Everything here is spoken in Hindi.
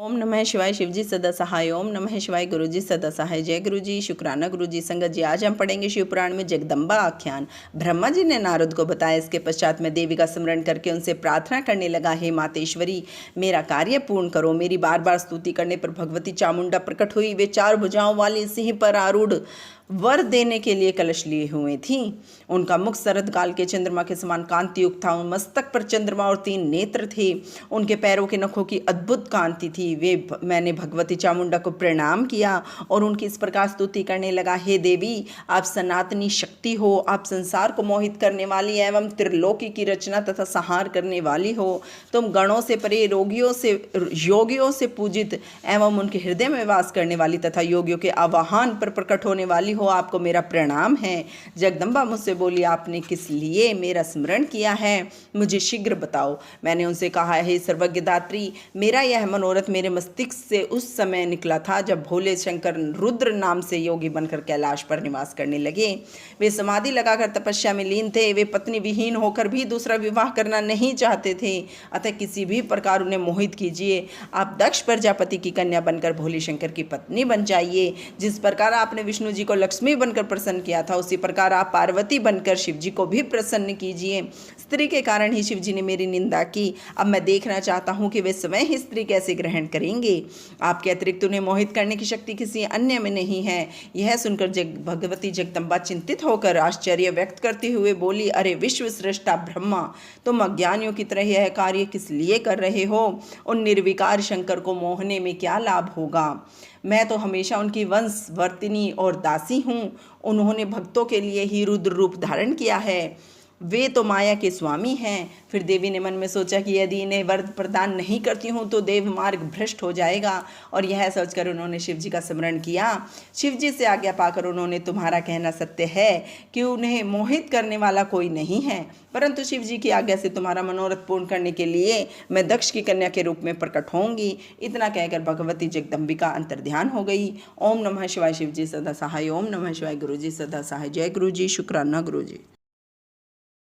ओम नमः शिवाय। शिवजी सदा सहाय। ओम नमः शिवाय। गुरुजी सदा सहाय। जय गुरुजी। शुक्राना गुरुजी। संगत जी, आज हम पढ़ेंगे शिव पुराण में जगदम्बा आख्यान। ब्रह्मा जी ने नारद को बताया। इसके पश्चात में देवी का स्मरण करके उनसे प्रार्थना करने लगा, हे मातेश्वरी, मेरा कार्य पूर्ण करो। मेरी बार बार स्तुति करने पर भगवती चामुंडा प्रकट हुई। वे 4 भुजाओं वाली सिंह पर आरूढ़ वर देने के लिए कलश लिए हुए थी। उनका मुख शरद काल के चंद्रमा के समान कांति युक्त था। उन मस्तक पर चंद्रमा और 3 नेत्र थे। उनके पैरों के नखों की अद्भुत कांति थी। मैंने भगवती चामुंडा को प्रणाम किया और उनकी इस प्रकार स्तुति करने लगा, हे देवी, आप सनातनी शक्ति हो। आप संसार को मोहित करने वाली एवं त्रिलोकी की रचना तथा संहार करने वाली हो। तुम गणों से परे, योगियों से पूजित एवं उनके हृदय में वास करने वाली तथा योगियों के आवाहन पर प्रकट होने वाली हो। आपको मेरा प्रणाम है। जगदम्बा मुझसे बोली, आपने किस लिए मेरा स्मरण किया है, मुझे शीघ्र बताओ। मैंने उनसे कहा, हे सर्वज्ञ दात्री, मेरा यह मनोरथ मेरे मस्तिष्क से उस समय निकला था जब भोले शंकर रुद्र नाम से योगी बनकर कैलाश पर निवास करने लगे। वे समाधि लगाकर तपस्या में लीन थे। वे पत्नी विहीन होकर भी दूसरा विवाह करना नहीं चाहते थे। अतः किसी भी प्रकार उन्हें मोहित कीजिए। आप दक्ष प्रजापति की कन्या बनकर भोले शंकर की पत्नी बन जाइए। जिस प्रकार आपने विष्णु जी को लक्ष्मी बनकर प्रसन्न किया था, उसी प्रकार आप पार्वती बनकर शिव जी को भी प्रसन्न कीजिए। स्त्री के कारण ही शिव जी ने मेरी निंदा की। अब मैं देखना चाहता हूँ कि वे स्वयं ही स्त्री कैसे ग्रहण करेंगे। आपके अतिरिक्त उन्हें मोहित करने की शक्ति किसी अन्य में नहीं है। यह सुनकर भगवती जगदम्बा चिंतित होकर आश्चर्य व्यक्त करते हुए बोली, अरे विश्व श्रेष्ठा ब्रह्मा, तुम अज्ञानियों की तरह यह कार्य किस लिए कर रहे हो? उन निर्विकार शंकर को मोहने में क्या लाभ होगा? मैं तो हमेशा उनकी वंशवर्तिनी और दासी हूँ। उन्होंने भक्तों के लिए ही रुद्र रूप धारण किया है। वे तो माया के स्वामी हैं। फिर देवी ने मन में सोचा कि यदि इन्हें वर प्रदान नहीं करती हूँ तो देव मार्ग भ्रष्ट हो जाएगा, और यह सोचकर उन्होंने शिव जी का स्मरण किया। शिव जी से आज्ञा पाकर उन्होंने, तुम्हारा कहना सत्य है कि उन्हें मोहित करने वाला कोई नहीं है, परंतु शिव जी की आज्ञा से तुम्हारा मनोरथ पूर्ण करने के लिए मैं दक्ष की कन्या के रूप में प्रकट होंगी। इतना कहकर भगवती जगदम्बिका अंतर्ध्यान हो गई। ओम नमः शिवाय। शिव जी सदा सहाय। ओम नमः शिवाय। गुरु जी सदा सहाय। जय गुरु जी। शुक्राना गुरु जी।